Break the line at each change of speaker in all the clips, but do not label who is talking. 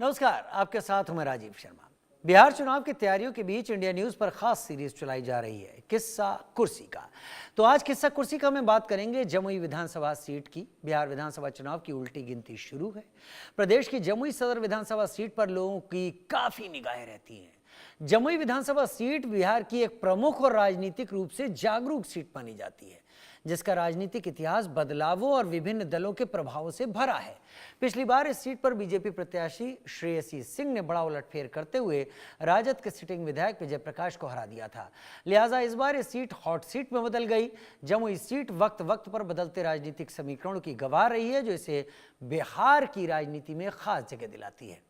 नमस्कार, आपके साथ हूं मैं राजीव शर्मा। बिहार चुनाव की तैयारियों के बीच इंडिया न्यूज पर खास सीरीज चलाई जा रही है, किस्सा कुर्सी का। तो आज किस्सा कुर्सी का में बात करेंगे जमुई विधानसभा सीट की। बिहार विधानसभा चुनाव की उल्टी गिनती शुरू है। प्रदेश की जमुई सदर विधानसभा सीट पर लोगों की काफी निगाहें रहती हैं। जमुई विधानसभा सीट बिहार की एक प्रमुख और राजनीतिक रूप से जागरूक सीट मानी जाती है, जिसका राजनीतिक इतिहास बदलावों और विभिन्न दलों के प्रभावों से भरा है। पिछली बार इस सीट पर बीजेपी प्रत्याशी श्रेयसी सिंह ने बड़ा उलटफेर करते हुए राजद के सिटिंग विधायक विजय प्रकाश को हरा दिया था। लिहाजा इस बार ये सीट हॉट सीट में बदल गई। जमुई सीट वक्त वक्त पर बदलते राजनीतिक समीकरणों की गवाह रही है, जो इसे बिहार की राजनीति में खास जगह दिलाती है।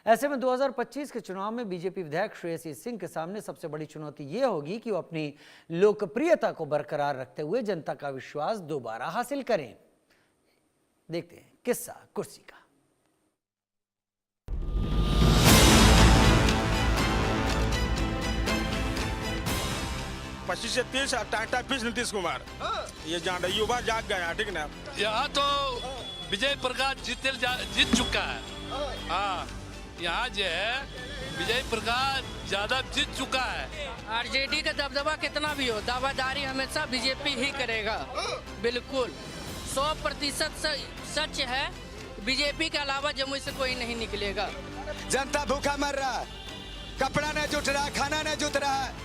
ऐसे में 2025 के चुनाव में बीजेपी विधायक श्रेयसी सिंह के सामने सबसे बड़ी चुनौती ये होगी कि वो अपनी लोकप्रियता को बरकरार रखते हुए जनता का विश्वास दोबारा हासिल करें। देखते हैं किस्सा कुर्सी का।
25 से 30 टाटा पीस नीतीश कुमार ये जान रहे युवा जाग गया, ठीक ना।
यहाँ तो विजय प्रकाश जीत चुका है। हाँ, यहाँ जो है विजय प्रकाश ज्यादा जीत चुका है।
आरजेडी का दबदबा कितना भी हो, दावादारी हमेशा बीजेपी ही करेगा। बिल्कुल 100% सच है। बीजेपी के अलावा जमुई से कोई नहीं निकलेगा।
जनता भूखा मर रहा है, कपड़ा नहीं जुट रहा, खाना नहीं जुट रहा है।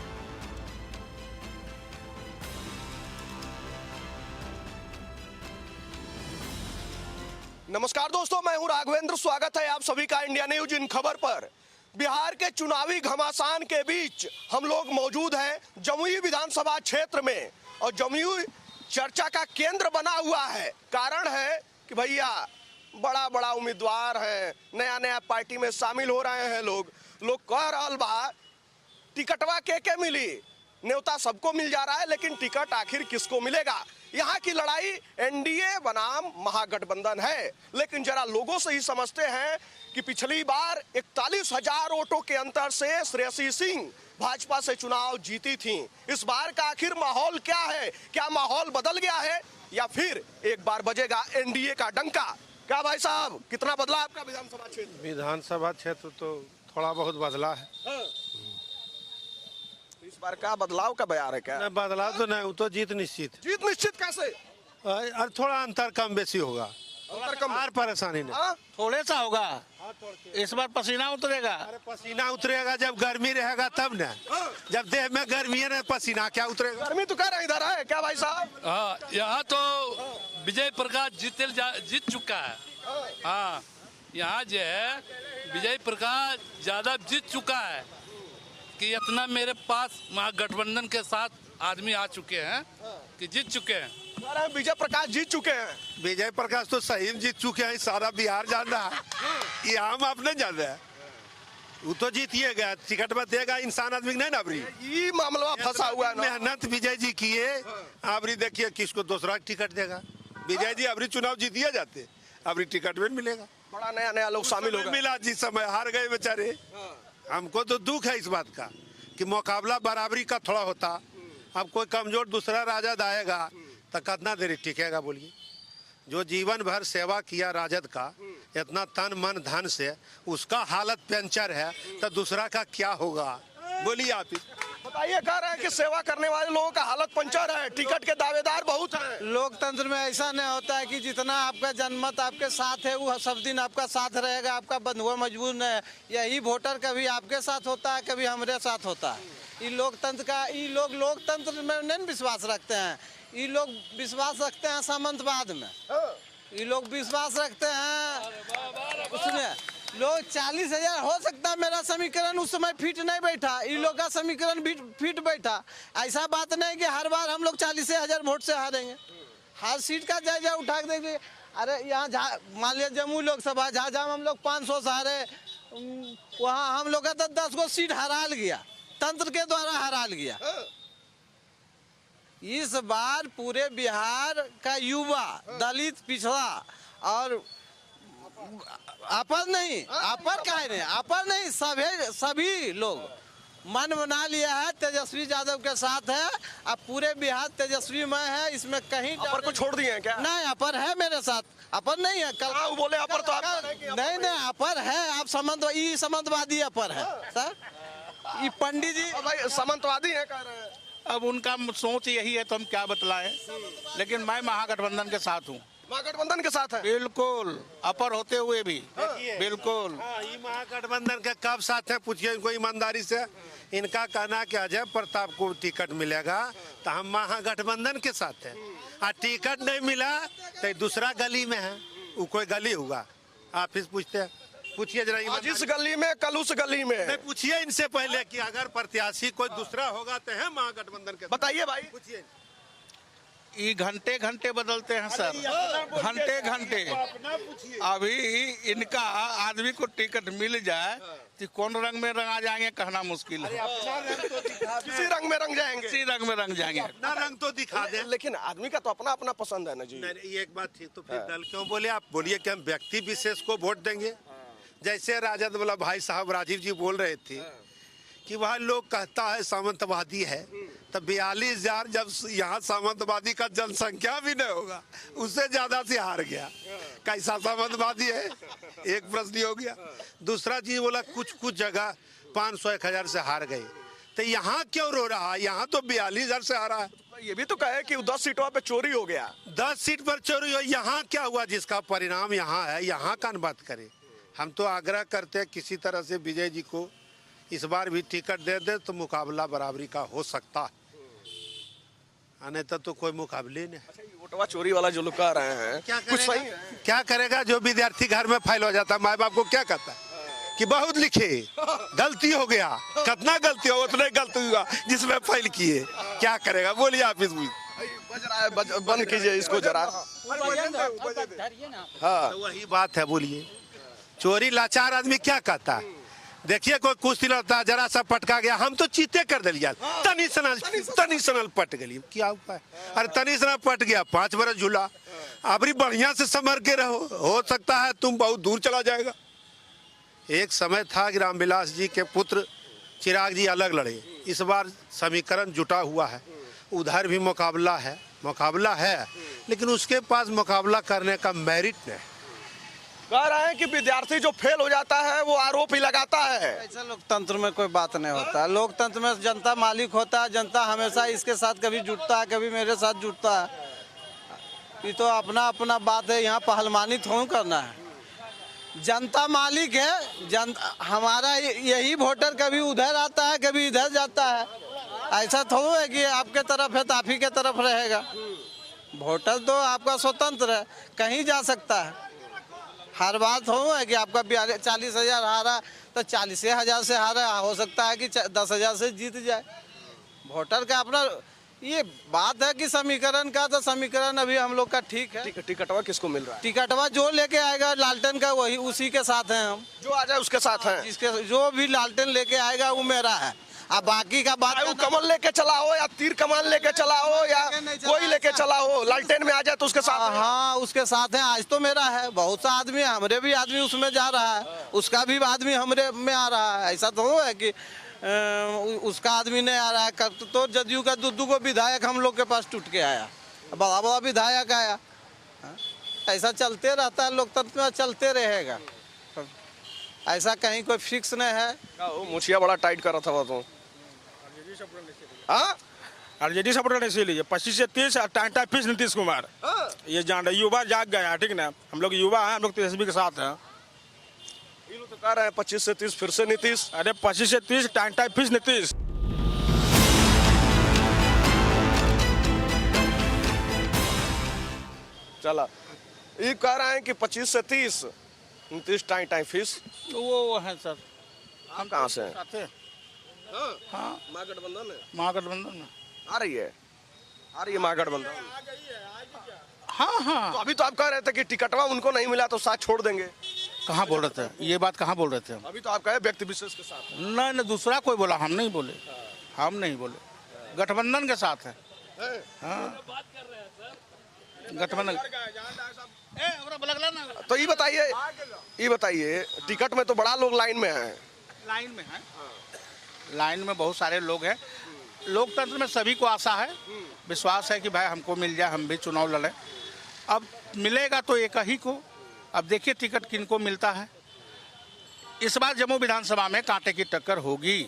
नमस्कार दोस्तों, मैं हूं राघवेंद्र। स्वागत है आप सभी का इंडिया न्यूज इन खबर पर। बिहार के चुनावी घमासान के बीच हम लोग मौजूद हैं जमुई विधानसभा क्षेत्र में, और जमुई चर्चा का केंद्र बना हुआ है। कारण है कि भैया बड़ा बड़ा उम्मीदवार है, नया नया पार्टी में शामिल हो रहे हैं। लोग कह रहा बा टिकटवा के मिली, न्योता सबको मिल जा रहा है, लेकिन टिकट आखिर किसको मिलेगा। यहाँ की लड़ाई एनडीए बनाम महागठबंधन है। लेकिन जरा लोगों से ही समझते हैं कि पिछली बार 41,000 वोटों के अंतर से श्रेयसी सिंह भाजपा से चुनाव जीती थी। इस बार का आखिर माहौल क्या है? क्या माहौल बदल गया है, या फिर एक बार बजेगा एनडीए का डंका? क्या भाई साहब, कितना बदला आपका विधानसभा क्षेत्र?
विधानसभा क्षेत्र तो थोड़ा बहुत बदला है।
इस बार का बदलाव का बयान है क्या?
नहीं, बदलाव तो नहीं, वो तो जीत निश्चित।
जीत निश्चित कैसे?
और थोड़ा अंतर कम बेसी होगा,
अंतर कम,
और परेशानी नहीं।
थोड़े सा होगा। इस बार पसीना उतरेगा।
अरे पसीना उतरेगा जब गर्मी रहेगा तब ना। जब देह में गर्मी है ना, पसीना क्या उतरेगा?
गर्मी तो कह रहे इधर है क्या भाई साहब?
हाँ, यहाँ तो विजय प्रकाश जीत चुका है। हाँ, यहाँ जो है विजय प्रकाश ज्यादा जीत चुका है कि इतना मेरे पास महागठबंधन के साथ आदमी आ चुके हैं कि जीत चुके हैं।
विजय प्रकाश जीत चुके हैं।
विजय प्रकाश तो सही में जीत चुके हैं, सारा बिहार जान रहा है। ये हम अपने जान रहे हैं, वो तो जीतिए गया। टिकट में देगा इंसान आदमी नहीं ना। अबरी
ये मामला फंसा हुआ है ना।
मेहनत विजय जी किए, अबरी देखिए किसको दूसरा टिकट देगा। विजय जी अबरी चुनाव जीतिए जाते, अबरी टिकट में मिलेगा।
बड़ा नया नया लोग शामिल हो गए।
मिला जिस समय हार गए बेचारे। हमको तो दुख है इस बात का कि मुकाबला बराबरी का थोड़ा होता। अब कोई कमजोर दूसरा राजद आएगा तो कितना देर टिकेगा बोलिए। जो जीवन भर सेवा किया राजद का, इतना तन मन धन से, उसका हालत पंचर है तो दूसरा का क्या होगा बोलिए आप ही
बताइए। कह रहे हैं कि सेवा करने वाले लोगों का हालत पंचर है, टिकट के दावेदार बहुत हैं।
लोकतंत्र में ऐसा नहीं होता है कि जितना आपका जनमत आपके साथ है वो सब दिन आपका साथ रहेगा, आपका बंधुआ मजबूर नहीं है। यही वोटर कभी आपके साथ होता है, कभी हमारे साथ होता है। ये लोग लोकतंत्र में नहीं विश्वास रखते हैं। ये लोग विश्वास रखते हैं सामंतवाद में। ये लोग विश्वास रखते हैं उसमें। लोग 40,000 हो सकता है, मेरा समीकरण उस समय फिट नहीं बैठा, इन लोग का समीकरण फिट बैठा। ऐसा बात नहीं कि हर बार हम लोग 40,000 वोट से हारेंगे। हर सीट का जायजा उठा के देखिए। अरे यहाँ मान लिया जमुई लोकसभा, जहाँ हम लोग 500 से हारे, वहाँ हम लोग का 10 को सीट हरा गया, तंत्र के द्वारा हरा गया। इस बार पूरे बिहार का युवा, दलित, पिछड़ा और अपर नहीं, सभी लोग मन बना लिया है, तेजस्वी यादव के साथ है। अब पूरे बिहार तेजस्वी में है, इसमें कहीं
अपर को छोड़ दिए हैं क्या?
नहीं, अपर है मेरे साथ, अपर नहीं है। कल
हाँ, वो बोले अपर तो आप
नहीं, अपर है। आप समंतवादी अपर है सर। ये पंडित जी
भाई सामंतवादी है कह रहे हैं।
अब उनका सोच यही है तो हम क्या बतलाएं, लेकिन मैं महागठबंधन के साथ हूँ।
महागठबंधन के साथ है।
बिल्कुल, अपर होते हुए भी बिल्कुल।
हाँ, ये महागठबंधन का कब साथ है पूछिए इनको ईमानदारी से। इनका कहना कि अजय प्रताप को टिकट मिलेगा तो हम महागठबंधन के साथ हैं, और टिकट नहीं मिला तो दूसरा गली में है। वो कोई गली होगा आप इस पूछते हैं, पूछिए जरा
आज
ईमानदारी
इस गली में कल उस गली में।
नहीं, पूछिए इनसे पहले कि अगर प्रत्याशी कोई दूसरा होगा तो है महागठबंधन के साथ।
बताइए भाई।
पूछिए।
ये घंटे घंटे बदलते हैं सर, घंटे घंटे। अभी इनका आदमी को टिकट मिल जाए तो कौन रंग में रंगा जाएंगे कहना मुश्किल है।
किसी रंग में रंग जाएंगे।
इसी रंग में रंग जाएंगे।
अपना रंग तो दिखा दे।
लेकिन आदमी का तो अपना अपना पसंद है ना जी।
नहीं, ये एक बात थी तो फिर दल क्यों बोले? आप बोलिए कि हम व्यक्ति विशेष को वोट देंगे। जैसे राजद वाला भाई साहब राजीव जी बोल रहे थे कि वह लोग कहता है सामंतवादी है, तब 42,000 जब यहाँ सामंतवादी का जनसंख्या भी नहीं होगा, उससे ज्यादा से हार गया। कैसा सामंतवादी है? एक प्रश्न हो गया। दूसरा चीज बोला कुछ कुछ जगह 500-1,000 से हार गए, तो यहाँ क्यों रो रहा है? यहाँ तो 42,000 से हारा है।
ये भी तो कहे कि 10 सीटों पे चोरी हो गया।
10 सीट पर चोरी हो, यहाँ क्या हुआ जिसका परिणाम यहाँ है? यहाँ का बात करें। हम तो आग्रह करते हैं किसी तरह से विजय जी को इस बार भी टिकट दे दे तो मुकाबला बराबरी का हो सकता है, अन्यथा तो कोई मुकाबले नहीं।
वोटवा चोरी वाला जो लोग कह रहे हैं
क्या
कुछ सही
करेगा?
है?
क्या करेगा? जो विद्यार्थी घर में फाइल हो जाता है, माँ बाप को क्या कहता है कि बहुत लिखे, गलती हो गया। कितना गलती हो? उतना ही गलती हुआ जिसमें फाइल किए। क्या करेगा? बोलिए आप इसमें।
बज रहा है, बंद कीजिए इसको जरा। हाँ,
तो वही बात है। बोलिए, चोरी लाचार आदमी क्या कहता है? देखिए कोई कुछ दिन होता है, जरा सा पटका गया, हम तो चीते कर दिलिया, तनी सनल पट गई। क्या हुआ? अरे तनी सनल पट गया, 5 बरस झूला। अबरी बढ़िया से संभर के रहो, हो सकता है तुम बहुत दूर चला जाएगा। एक समय था कि रामविलास जी के पुत्र चिराग जी अलग लड़े। इस बार समीकरण जुटा हुआ है, उधर भी मुकाबला है, लेकिन उसके पास मुकाबला करने का मेरिट नहीं।
कह रहे हैं कि विद्यार्थी जो फेल हो जाता है वो आरोप ही लगाता है।
ऐसा लोकतंत्र में कोई बात नहीं होता है। लोकतंत्र में जनता मालिक होता है, जनता हमेशा इसके साथ कभी जुटता है, कभी मेरे साथ जुटता है। ये तो अपना अपना बात है, यहाँ पहलवानी थोड़ा करना है। जनता मालिक है, हमारा यही वोटर कभी उधर आता है कभी इधर जाता है। ऐसा थोड़ा है कि आपके तरफ है तो आप ही के तरफ रहेगा। वोटर तो आपका स्वतंत्र है, कहीं जा सकता है। हर बात हो है कि आपका 40,000 हारा तो 40,000 से हारा, हो सकता है कि 10,000 से जीत जाए। वोटर का अपना ये बात है कि समीकरण का, तो समीकरण अभी हम लोग का ठीक है।
टिकटवा किसको मिल रहा है?
टिकटवा जो लेके आएगा लालटेन का, वही उसी के साथ हैं हम।
जो आ जाए उसके साथ हैं।
जिसके जो भी लालटेन लेके आएगा वो मेरा है। अब बाकी का बात,
वो कमल लेके चला हो या तीर कमान लेके चला हो या कोई लेके चला हो, लालटेन में आ जाए तो उसके साथ हैं।
हाँ उसके साथ है। आज तो मेरा है, बहुत सा आदमी, हमरे भी आदमी उसमें जा रहा है, उसका भी आदमी हमरे में आ रहा है। ऐसा तो है कि उसका आदमी नहीं आ रहा है। तो जदयू का दुद्दू को विधायक हम लोग के पास टूट के आया, बड़ा बड़ा विधायक आया। ऐसा चलते रहता है, लोकतंत्र में चलते रहेगा। ऐसा कहीं कोई फिक्स नहीं है।
मुछिया बड़ा टाइट कर रहा था वो तो।
आरजेडी सपोर्टर इसीलिए 25 से 30 टाइम फीस नीतीश कुमार। ये जान रहे, युवा जाग गया, ठीक ना। हम लोग युवा हैं, हम लोग तेजस्वी के साथ हैं।
ये लोग तो कह रहे हैं 25 से 30 फिर से नीतीश।
अरे 25 से 30 टाइम फीस नीतीश।
चला, ये कह रहे हैं कि 25 से 30 नीतीश टाइम फीस।
वो है सर।
हम कहाँ से हैं?
साथ है।
हाँ, महागठबंधन है।
महागठबंधन में
आ रही है महागठबंधन।
हाँ।
तो अभी तो आप कह रहे थे कि टिकटवा उनको नहीं मिला तो साथ छोड़ देंगे।
कहाँ बोल रहे थे? ये बात कहाँ बोल रहे थे?
अभी तो आप कहे व्यक्ति विशेष के साथ।
नहीं, दूसरा कोई बोला, हम नहीं बोले। हम नहीं बोले, गठबंधन के साथ है। हाँ, गठबंधन।
तो ये बताइए टिकट में तो बड़ा लोग लाइन में है।
लाइन में है। लाइन में बहुत सारे लोग हैं। लोकतंत्र में सभी को आशा है, विश्वास है कि भाई हमको मिल जाए, हम भी चुनाव लड़ें। अब मिलेगा तो एक ही को, अब देखिए टिकट किनको मिलता है। इस बार जम्मू विधानसभा में कांटे की टक्कर होगी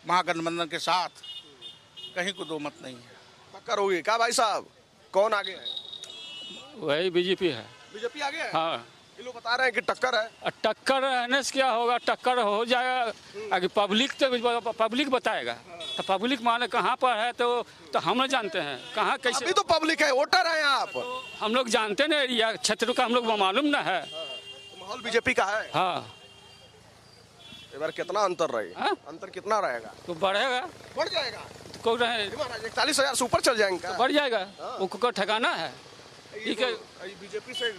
महागठबंधन के साथ, कहीं को दो मत नहीं है।
टक्कर होगी क्या भाई साहब? कौन आगे है?
वही बीजेपी है।
बीजेपी आगे है?
हाँ,
ये लोग बता रहे हैं कि टक्कर है।
टक्कर रहने से क्या होगा, टक्कर हो जाएगा। अगर पब्लिक बताएगा तो पब्लिक माने कहाँ पर है तो हम लोग जानते हैं कहाँ कैसे।
अभी तो पब्लिक है, वोटर हैं आप।
हम लोग जानते ना एरिया क्षेत्र का, हम लोग को मालूम ना है।
माहौल बीजेपी का है।
हाँ,
इस बार कितना अंतर रहेगा?
हाँ?
अंतर कितना रहेगा?
तो बढ़ेगा,
बढ़ जाएगा।
तो कौन रहे
41,000 से ऊपर चल जाएंगे क्या?
बढ़ जाएगा, उनको ठिकाना है। ठीक है,
बीजेपी से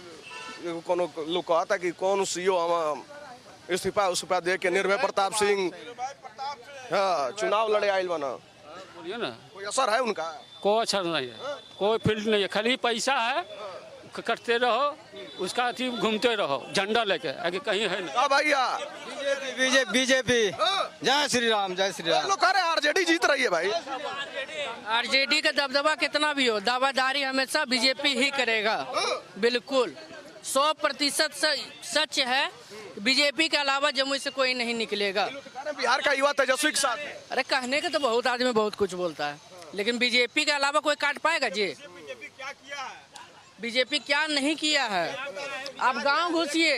कोनो लोग कहता कि कौन सीओ हम इस्तीफा दे के निर्भय प्रताप सिंह हाँ चुनाव लड़े आयल बना।
बोलिए ना,
कोई असर है उनका?
कोई अच्छा नहीं है, कोई फील्ड नहीं है, खाली पैसा है, करते रहो, उसका अथी घूमते रहो झंडा लेके, आगे कहीं है नहीं।
भैया
बीजेपी जय श्री राम, जय श्री राम।
लोग कह रहे हैं आरजेडी जीत रही है भाई।
आरजेडी का दबदबा कितना भी हो, दावादारी हमेशा बीजेपी ही करेगा। बिल्कुल 100% सच है, बीजेपी के अलावा जमुई से कोई नहीं निकलेगा।
बिहार का युवा तेजस्वी के साथ।
अरे कहने का तो बहुत आदमी बहुत कुछ बोलता है, लेकिन बीजेपी के अलावा कोई काट पाएगा जी? बीजेपी क्या नहीं किया है? आप गांव घुसिए,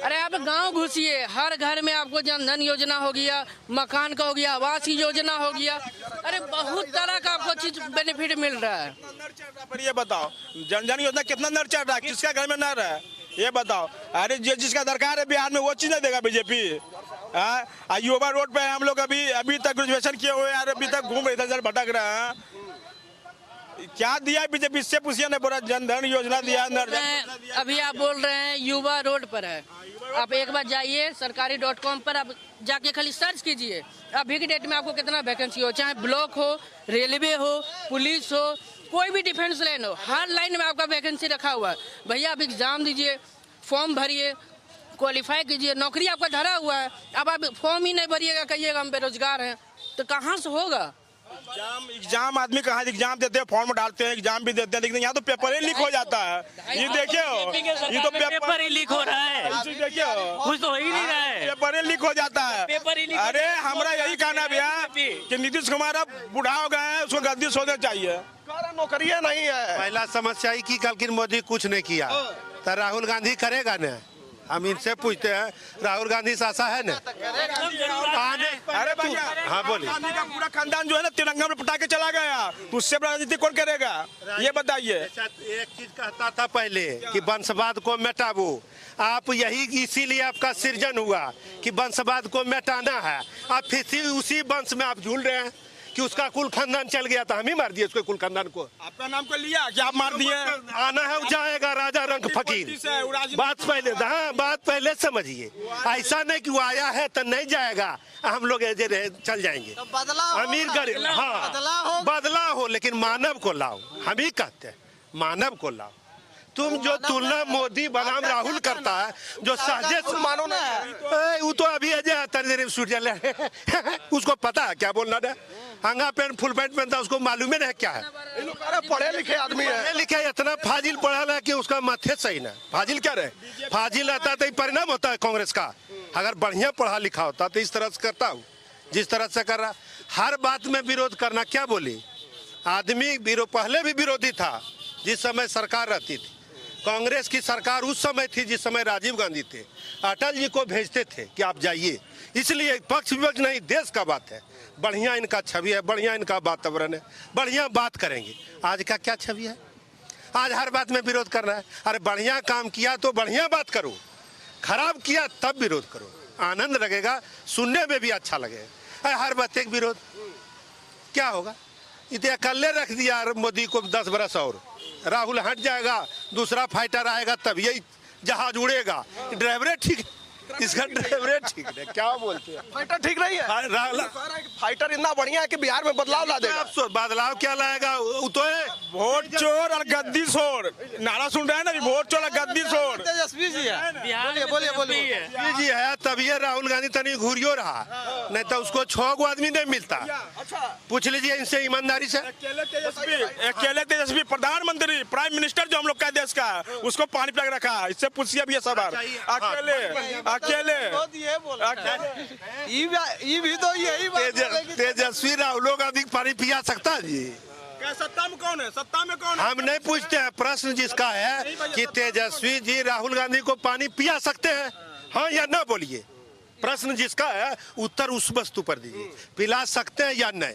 अरे आप गांव घुसिए, हर घर में आपको जनधन योजना हो गया, मकान का हो गया, आवास योजना हो गया, अरे बहुत तरह का आपको चीज बेनिफिट मिल रहा है।
पर ये बताओ जनधन योजना कितना नर चढ़ रहा है, किसका घर में नर है ये बताओ। अरे जिसका दरकार है बिहार में वो चीज नहीं देगा बीजेपी। युवा रोड पे हम लोग अभी तक ग्रेजुएशन किए हुए यार, अभी तक घूम इधर उधर भटक रहे हैं। क्या दिया बीजेपी से पूछिए ना, पूरा जनधन योजना दिया।
अभी आप बोल रहे हैं युवा रोड पर है, आप एक बार जाइए सरकारी.com पर, आप जाके खाली सर्च कीजिए, अभी की डेट में आपको कितना वैकेंसी हो, चाहे ब्लॉक हो, रेलवे हो, पुलिस हो, कोई भी डिफेंस लाइन हो, हर लाइन में आपका वैकेंसी रखा हुआ है। भैया आप एग्जाम दीजिए, फॉर्म भरिए, क्वालिफाई कीजिए, नौकरी आपका धरा हुआ है। अब आप फॉर्म ही नहीं भरिएगा, कहिएगा हम बेरोजगार हैं, तो कहाँ से होगा?
एग्जाम आदमी कहाँ एग्जाम देते हैं, फॉर्म डालते हैं, एग्जाम भी देते हैं, लेकिन यहाँ तो पेपर ही लीक हो जाता है। ये देखिए ये तो पेपर ही लीक हो रहा है, देखिए कुछ तो हो ही नहीं रहा है, पेपर ही लीक हो जाता है। अरे हमारा यही कहना भैया कि नीतीश कुमार अब बूढ़ा हो गए हैं, उसको गद्दी सोचना चाहिए।
नौकरियां नहीं है।
पहला समस्या ही की कल मोदी कुछ नहीं किया, तो राहुल गांधी करेगा ना? हम इनसे पूछते हैं, राहुल गांधी से आशा है ना?
अरे भैया
हाँ बोलिए।
गांधी का पूरा खानदान जो है ना तिरंगा में पटा के चला गया, तो उससे राजनीति कौन करेगा ये बताइए।
एक चीज कहता था पहले कि वंशवाद को मिटाओ, आप यही इसीलिए आपका सृजन हुआ कि वंशवाद को मिटाना है। आप फिर उसी वंश में आप झूल रहे हैं कि उसका कुल खानदान चल गया था, हम ही मार दिए उसके कुल खानदान को।
आपका नाम को लिया कि आप मार दिए?
आना है जाएगा राजा रंग फकीर। बात पहले हाँ बात पहले समझिए, ऐसा नहीं कि वो आया है तो नहीं जाएगा, हम लोग ऐसे चल जाएंगे। अमीर गरीब हाँ बदला हो, लेकिन मानव को लाओ। हम ही कहते हैं मानव को लाओ। तुम जो तुलना मोदी बनाम राहुल करता है, जो साजिश मानो ना, वो तो अभी अजय स्विट्जरलैंड उसको पता है क्या बोलना है। हंगा पेंट फुल पेंट पहनता, उसको मालूम है क्या है।
पढ़े लिखे आदमी है,
पढ़े लिखे इतना फाजिल पढ़ा है कि उसका माथे सही ना। फाजिल क्या रहे, फाजिल आता तो परिणाम होता है कांग्रेस का। अगर बढ़िया पढ़ा लिखा होता तो इस तरह से करता हूँ जिस तरह से कर रहा। हर बात में विरोध करना, क्या बोली आदमी पहले भी विरोधी था जिस समय सरकार रहती थी। कांग्रेस की सरकार उस समय थी जिस समय राजीव गांधी थे, अटल जी को भेजते थे कि आप जाइए। इसलिए पक्ष विपक्ष नहीं, देश का बात है। बढ़िया इनका छवि है, बढ़िया इनका वातावरण है, बढ़िया बात करेंगे। आज का क्या छवि है, आज हर बात में विरोध कर रहा है। अरे बढ़िया काम किया तो बढ़िया बात करो, खराब किया तब विरोध करो, आनंद लगेगा, सुनने में भी अच्छा लगेगा। हर बात एक विरोध, क्या होगा? इतने अकेले रख दिया मोदी को 10 बरस और, राहुल हट जाएगा, दूसरा फाइटर आएगा, तब यही जहाज उड़ेगा। ड्राइवरे ठीक, इसका ड्राइवरे ठीक है, क्या बोलते हैं?
फाइटर ठीक नहीं है। फाइटर इतना बढ़िया है कि बिहार में बदलाव ला देगा।
बदलाव क्या लाएगा? वो तो है
वोट चोर और गद्दी चोर, नारा सुन रहे हैं ना, वोट चोर और गद्दी चोर।
तेजस्वी जी है, बोलिए बोलिए बोलिए
जी है, तभी ये राहुल गांधी तनी घूरियो रहा, नहीं तो उसको 6 गो आदमी नहीं मिलता। पूछ लीजिए इनसे ईमानदारी से।
अकेले तेजस्वी प्रधानमंत्री प्राइम मिनिस्टर जो हम लोग का देश का, उसको पानी पिला के रखा। इससे पूछिए अब ये सब अकेले
ये भी तो यही
तेजस्वी राहुल गांधी को पानी पिया सकता है जी?
सत्ता में कौन है? सत्ता में कौन है?
हम नहीं पूछते हैं, प्रश्न जिसका है कि तेजस्वी जी राहुल गांधी को पानी पिया सकते हैं, हाँ या ना बोलिए। प्रश्न जिसका है उत्तर उस वस्तु पर दीजिए, पिला सकते हैं या नहीं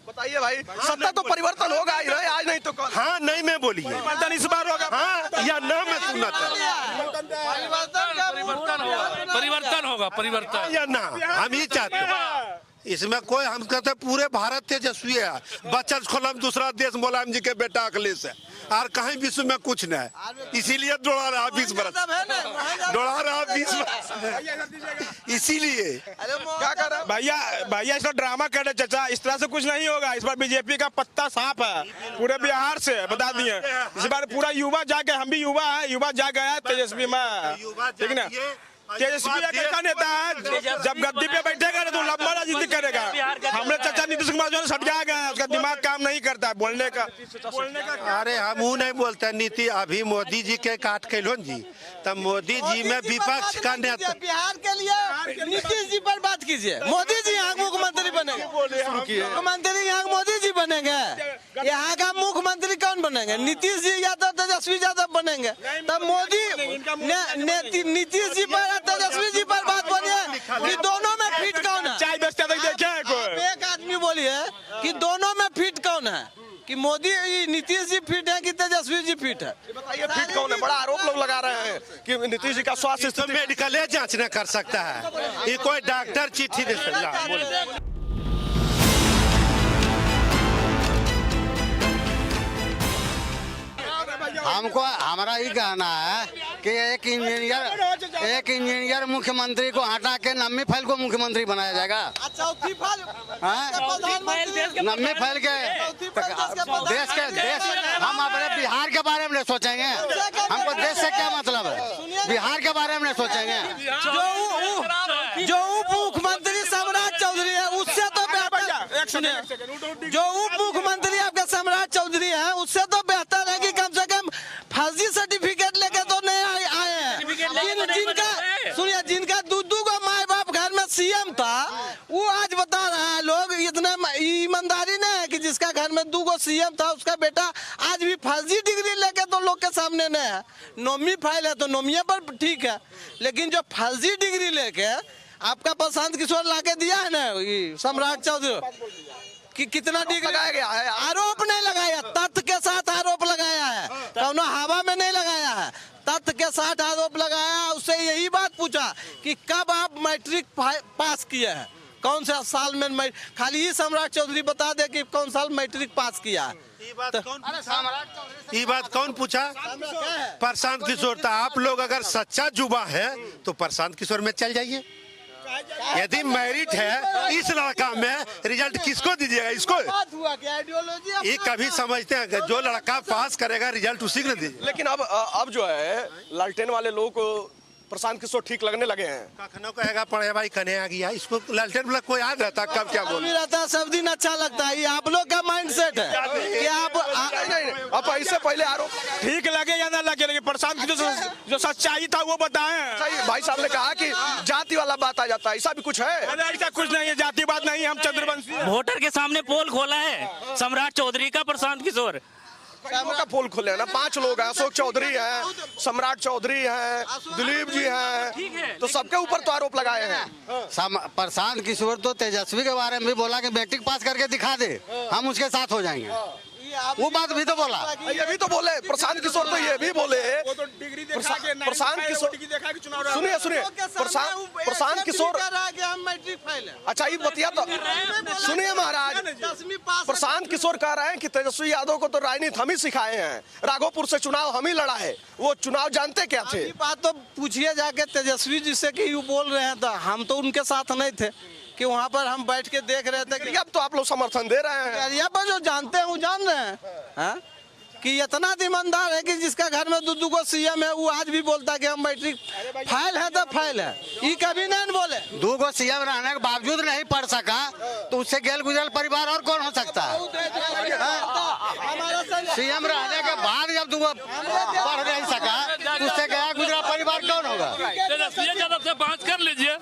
बताइए भाई। सत्ता तो परिवर्तन होगा ही ना, आज नहीं तो कल।
हाँ नहीं मैं बोलिए,
परिवर्तन इस बार होगा,
हाँ या ना मैं सुनना
परिवर्तन होगा, परिवर्तन
या ना, हम ही चाहते हैं। इसमें कोई, हम कहते पूरे भारत तेजस्वी है। बचत खोलम दूसरा देश मुलायम जी के बेटा अखिलेश है, और कहीं विश्व में कुछ नहीं है, इसीलिए दौड़ा रहा 20 बरस, दौड़ा रहा 20 बरस, इसीलिए।
क्या कर रहा भैया इसका ड्रामा कर रहे चाचा, इस तरह से कुछ नहीं होगा। इस बार बीजेपी का पत्ता साफ है पूरे बिहार से, बता दिए। इस बार पूरा युवा जाके, हम भी युवा है, युवा जा गया है तेजस्वी में, ठीक ना। तेजस्वी एक ऐसा नेता है, जब गद्दी पे बैठेगा तो लंबा राजनीति करेगा। हमने चाचा नीतीश कुमार जो सट गया है, उसका दिमाग काम नहीं करता है बोलने का।
अरे हम वो नहीं बोलते नीति, अभी मोदी जी के काट के लो जी, तब मोदी जी में विपक्ष का नेता।
बिहार के लिए नीतीश जी पर बात कीजिए। मोदी जी यहाँ मुख्यमंत्री बनेंगे, मुख्यमंत्री यहाँ मोदी जी बनेंगे, यहाँ का मुख्यमंत्री कौन बनेंगे? नीतीश जी या तो तेजस्वी यादव बनेंगे। तब मोदी नीतीश जी पर तेजस्वी जी पर बात बोलिए कि दोनों में फिट कौन है?
चाय बेचते देखा है कोई?
एक आदमी बोलिए कि दोनों में फिट कौन है, कि मोदी नीतीश जी फिट है कि तेजस्वी जी फिट है?
बताइए फिट कौन है? बड़ा आरोप लोग लगा रहे हैं कि नीतीश जी का स्वास्थ्य
तो मेडिकल जांच न कर सकता है, ये कोई डॉक्टर चिट्ठी दे सकता है।
हमको हमारा ही कहना है कि एक इंजीनियर मुख्यमंत्री को हटा के नम्मी फैल को मुख्यमंत्री बनाया जाएगा। नम्मी फैल के देश हम अपने बिहार के बारे में नहीं सोचेंगे, हमको देश से क्या मतलब है, बिहार के बारे में नहीं सोचेंगे।
जो उप मुख्यमंत्री सम्राट चौधरी है उससे तो बेहतर, सुनिए, जो उप मुख्यमंत्री आपके सम्राट चौधरी है उससे तो बेहतर है कि कम से कम फर्जी सर्टिफिकेट लेके तो नहीं आए हैं। जिनका सुनिए, जिनका दू को माँ बाप घर में सीएम था, वो आज बता रहा है लोग, इतना ईमानदारी नहीं है कि जिसका घर में 2 सीएम था उसका बेटा आज भी फर्जी डिग्री लेके तो लोग के सामने नहीं है। नोमी फाइल है तो नोमिया पर ठीक है, लेकिन जो फर्जी डिग्री लेके आपका प्रशांत किशोर लाके दिया है ना सम्राट चौधरी कि कितना डिग्री
लगाया गया है?
आरोप नहीं लगाया, तथ्य के साथ आरोप लगाया है, तो हवा में नहीं लगाया है, तथ्य के साथ आरोप लगाया। उससे यही बात पूछा कि कब आप मैट्रिक पास किए हैं, कौन से साल में? खाली ही सम्राट चौधरी बता दे कि कौन साल मैट्रिक पास किया है।
ये बात कौन पूछा? प्रशांत किशोर था। आप लोग अगर सच्चा जुबा है तो प्रशांत किशोर में चल जाइए। यदि मेरिट है इस लड़का में, रिजल्ट किसको दीजिएगा? इसको। ये कभी समझते हैं कि जो लड़का पास करेगा रिजल्ट उसी को दीजिए।
लेकिन अब जो है लालटेन वाले लोग को प्रशांत किशोर ठीक लगने लगे हैं।
कखनो कहेगा पढ़े भाई कने आ गया, इसको लालटेन वाला कोई याद रहता कब क्या बोल
रहता, सब दिन अच्छा लगता है। ये आप लोग का माइंड सेट है कि
आप इससे पहले आरोप
ठीक लगे या ना लगे, लेकिन प्रशांत किशोर जो सच्चाई था वो बताएं।
भाई साहब ने कहा कि जाति वाला बात आ जाता है, ऐसा भी कुछ है?
ऐसा कुछ नहीं है, जाति बात नहीं, हम चंद्रवंशी।
वोटर के सामने पोल खोला है सम्राट चौधरी का, प्रशांत किशोर
का पोल खोले ना। 5 लोग हैं, अशोक चौधरी हैं, सम्राट चौधरी हैं, दिलीप जी हैं, तो सबके ऊपर तो आरोप लगाए हैं।
प्रशांत किशोर तो तेजस्वी के बारे में भी बोला कि मैट्रिक पास करके दिखा दे, हम उसके साथ हो जाएंगे। वो बात भी तो बोला,
ये भी तो बोले प्रशांत किशोर, तो ये भी बोले प्रशांत किशोर। सुनिए प्रशांत किशोर, अच्छा ये बतिया तो सुनिए महाराज। प्रशांत किशोर कह रहे हैं कि तेजस्वी यादव को तो राजनीति हम ही सिखाए हैं, राघोपुर से चुनाव हम ही लड़ा है, वो चुनाव जानते क्या थे?
बात तो पूछिए जाके तेजस्वी जी से कि बोल रहे हैं, तो हम तो उनके साथ नहीं थे कि वहाँ पर हम बैठ के देख रहे थे कि
अब तो आप लोग समर्थन दे रहे हैं।
यहाँ पर जो जानते हैं वो जान रहे हैं। कि इतना ईमानदार है कि जिसका घर में दो को सीएम है वो आज भी बोलता है कि हम मैट्रिक फाइल है तो फाइल है, ये कभी नहीं बोले।
2 गो सीएम रहने के बावजूद नहीं पढ़ सका तो उससे गेल गुजरल परिवार और कौन हो सकता है? सीएम रहने के बाद जब 2 गो पढ़ नहीं सका तो उससे गया गुजरा परिवार कौन होगा?
तेजस्वी यादव से बात कर लीजिए,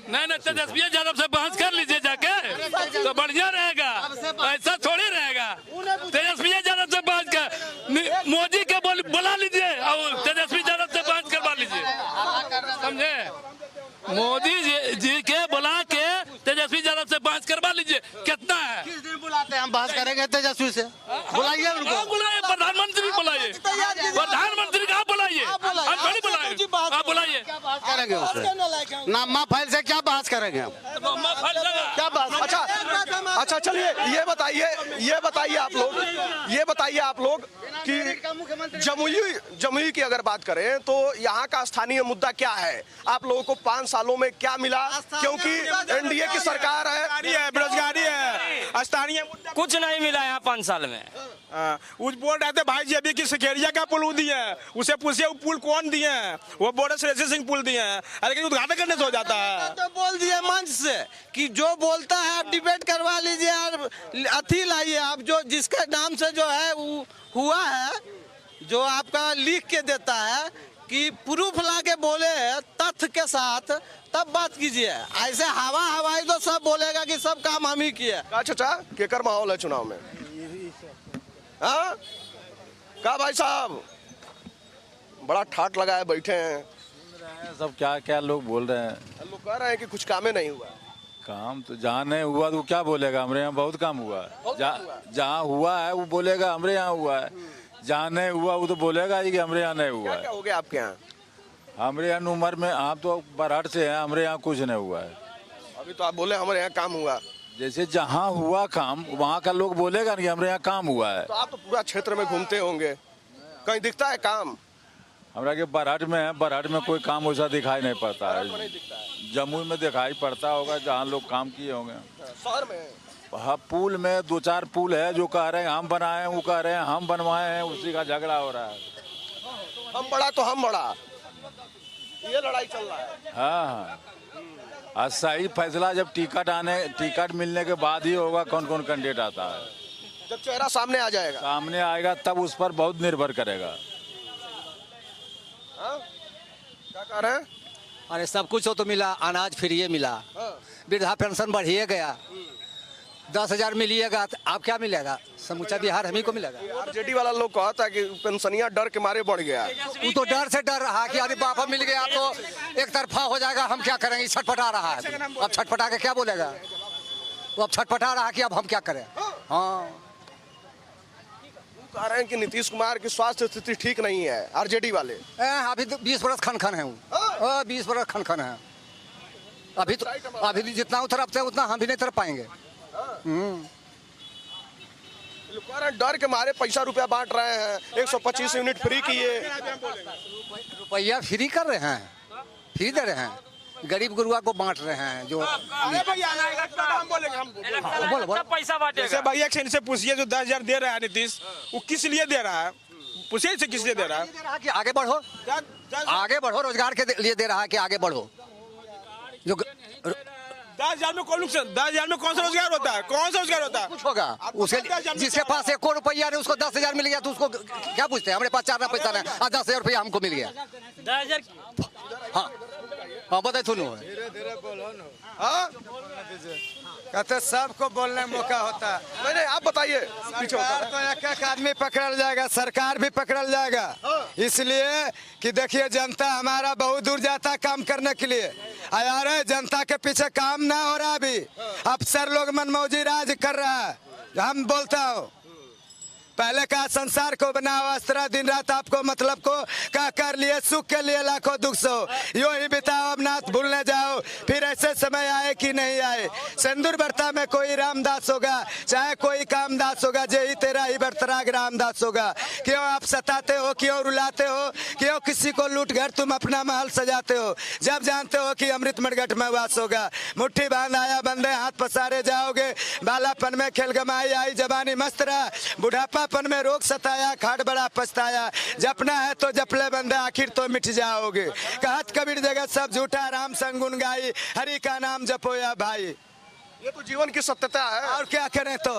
नहीं तेजस्वी यादव से बात कर लीजिए जाके, तो बढ़िया रहेगा, ऐसा थोड़ी रहेगा। तेजस्वी यादव से बात कर, मोदी के बुला लीजिए और तेजस्वी यादव से बात करवा लीजिए, समझे? मोदी जी के बुला के तेजस्वी यादव से बात करवा लीजिए। कितना है?
किस दिन बुलाते हैं हम बात करेंगे तेजस्वी से? बुलाइए उनको।
बुलाइए, प्रधानमंत्री बुलाइए, प्रधानमंत्री का बुलाइए, हम थोड़ी बुलाइए, आप बुलाइए।
करेंगे उससे नामा फाइल से क्या बहस करेंगे हम? क्या बहस?
अच्छा चलिए ये बताइए आप लोग कि जमुई की अगर बात करें तो यहाँ का स्थानीय मुद्दा क्या है? आप लोगों को 5 सालों में क्या मिला? क्योंकि एनडीए की सरकार है,
बेरोजगारी है, स्थानीय
कुछ नहीं मिला यहाँ 5 साल में।
उस बोल रहे थे भाई जी अभी की सिकेरिया का पुल दिए हैं, उसे पूछिए वो पुल कौन दिए हैं? वो बॉर्डर श्रेष्ठ सिंह पुल दिए हैं, लेकिन उद्घाटन करने से हो जाता है।
तो बोल दिए मंच से कि जो बोलता है आप डिबेट करवा लीजिए और अथी लाइए आप, जो जिसके नाम से जो है वो हुआ है, जो आपका लिख के देता है कि प्रूफ ला के बोले तथ्य के साथ, तब बात कीजिए। ऐसे हवाई तो सब बोलेगा कि सब काम हम ही किए।
चाचा केकर माहौल है चुनाव में? हाँ का भाई साहब बड़ा ठाट लगाए बैठे हैं
सब, क्या क्या लोग बोल रहे हैं?
लोग कह रहे हैं कि कुछ काम नहीं हुआ।
काम तो जहाँ नहीं हुआ तो क्या बोलेगा? हमारे यहाँ बहुत काम हुआ है। जहाँ हुआ है वो बोलेगा हमारे यहाँ हुआ है, जहाँ नहीं हुआ वो तो बोलेगा ही कि हमारे यहाँ नहीं हुआ है।
क्या हो गया आपके यहाँ?
हमारे यहाँ उम्र में आप तो बराड़ से हैं, हमारे यहाँ कुछ नहीं हुआ है।
अभी तो आप बोले हमारे यहाँ काम हुआ।
जैसे जहाँ हुआ काम वहाँ का लोग बोलेगा नहीं हमारे यहाँ काम हुआ है।
तो आप तो पूरा क्षेत्र में घूमते होंगे, कहीं दिखता है काम?
हमारा के बराड़ में है, बराड़ में कोई काम वैसा दिखाई नहीं पड़ता है। जमुई में दिखाई पड़ता होगा जहाँ लोग काम किए होंगे।
शहर में
हाँ, पुल में 2-4 पुल है जो कह रहे हैं हम बनाए हैं, वो कह रहे हैं हम बनवाए हैं, उसी का झगड़ा हो रहा है।
हम बड़ा तो हम बड़ा, ये लड़ाई चल रहा है।
हाँ आज सही फैसला जब टिकट मिलने के बाद ही होगा कौन कौन कैंडिडेट आता है।
जब चेहरा सामने आ जाएगा,
सामने आएगा तब उस पर बहुत निर्भर करेगा।
क्या कह रहे हैं?
अरे सब कुछ हो तो मिला, अनाज फ्री मिला, वृद्धा पेंशन बढ़िए गया, 10,000 मिलिएगा, आप क्या मिलेगा? समूचा बिहार हम ही को मिलेगा।
आरजेडी वाला लोग कहता है कि पेंशनिया डर के मारे बढ़ गया।
वो तो डर से डर रहा कि अरे बापा मिल गया तो एक तरफा हो जाएगा, हम क्या करेंगे? छटपटा रहा है, अब छटपटा के क्या बोलेगा? वो अब छटपटा रहा कि अब हम क्या करें। हाँ
कह रहे हैं कि नीतीश कुमार की स्वास्थ्य स्थिति ठीक नहीं है, आरजेडी वाले।
अभी तो 20 बरस खन है वो, 20 बरस खन है। अभी जितना उतरते हैं उतना हम भी नहीं उतर पाएंगे।
डर के मारे पैसा रुपया बांट रहे हैं, 125 यूनिट फ्री किए।
रुपया फ्री कर रहे हैं, फ्री दे रहे हैं, गरीब गुरुआ को बांट रहे हैं। जो
पैसा बांटेगा भैया से पूछिए, जो 10,000 दे रहा है नीतीश, वो किस लिए दे रहा है? पूछिए से किस लिए दे रहा है?
कि आगे बढ़ो, आगे बढ़ो, रोजगार के लिए दे रहा है कि आगे बढ़ो। जो
10,000 में कौन सा रोजगार होता है? कौन सा रोजगार होता है?
कुछ होगा उसके, जिसके पास 1 रुपया नहीं उसको 10,000 मिल गया तो उसको क्या पूछते हैं? हमारे पास 4 पैसा नहीं, 10,000 रुपया हमको मिल गया।
10,000।
हाँ हाँ बताए सुनो।
कहते सबको बोलने का मौका होता है।
नहीं आप बताइए।
तो एक आदमी पकड़ जाएगा, सरकार भी पकड़ जाएगा, इसलिए कि देखिए जनता हमारा बहुत दूर जाता है काम करने के लिए। यार जनता के पीछे काम ना हो रहा, अभी अफसर लोग मनमौजी राज कर रहा है। हम बोलता हूँ पहले का संसार को बनाओ अस्त्रा, दिन रात आपको मतलब को का कर लिए, सुख के लिए लाखों दुख सो, यो ही बिताओ अब नाथ भूलने जाओ, फिर ऐसे समय आए कि नहीं आए। सिंदूर बरता में कोई रामदास होगा, चाहे कोई कामदास होगा, जे ही तेरा ही बरतराग रामदास होगा। क्यों आप सताते हो, क्यों रुलाते हो, क्यों किसी को लूट कर तुम अपना महल सजाते हो, जब जानते हो कि अमृत मरघट में वास होगा। मुट्ठी बांध आया बंदे, हाथ पसारे जाओगे, बालापन में खेल गमाई आई जवानी मस्त रहा, बुढ़ापा बुढ़ापन में रोग सताया, खाट बड़ा पछताया, जपना है तो जपले बंदे आखिर तो मिट जाओगे। कहत कबीर जगत सब झूठा, राम संग गुण गाई, हरि का नाम जपोया भाई।
ये तो जीवन की सत्यता है।
और क्या करें, तो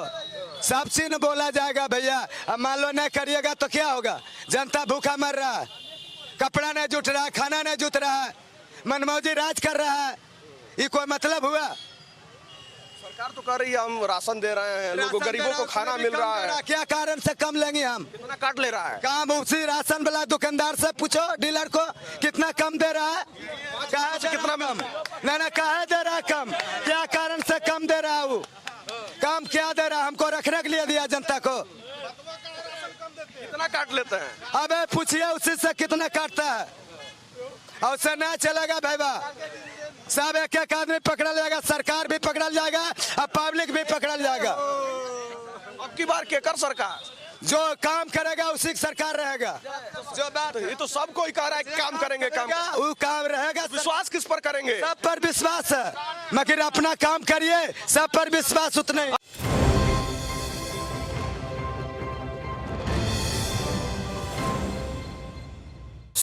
सब चीज बोला जाएगा भैया। अब मान लो नहीं करिएगा तो क्या होगा? जनता भूखा मर रहा है, कपड़ा नहीं जुट रहा है, खाना नहीं जुट रहा है, मनमौजी राज कर रहा है। ये कोई मतलब हुआ?
सरकार तो कह रही है हम राशन दे रहे हैं, लोगों गरीबों को खाना मिल रहा है।
क्या कारण से कम लेंगे हम?
कितना काट ले रहा है?
काम उसी राशन वाला दुकानदार से पूछो, डीलर को कितना कम दे रहा है? कहा कितना कम? ना कहा दे रहा है कम? क्या कारण से कम दे रहा है? वो काम क्या दे रहा है? हमको रखने के लिए दिया जनता को।
कितना काट लेते हैं?
अबे पूछिए उसी से कितना काटता है। और उससे ना चलेगा भाईबा, सब एक एक आदमी पकड़ा जाएगा, सरकार भी पकड़ा जाएगा और पब्लिक भी पकड़ा जाएगा।
अब की बार केकर सरकार
जो काम करेगा उसी की सरकार रहेगा। जो बात
ये तो सब कोई कह रहा है काम करेंगे, काम
वो काम रहेगा।
विश्वास किस पर करेंगे?
सब पर विश्वास है, मगर अपना काम करिए, सब पर विश्वास उतना ही।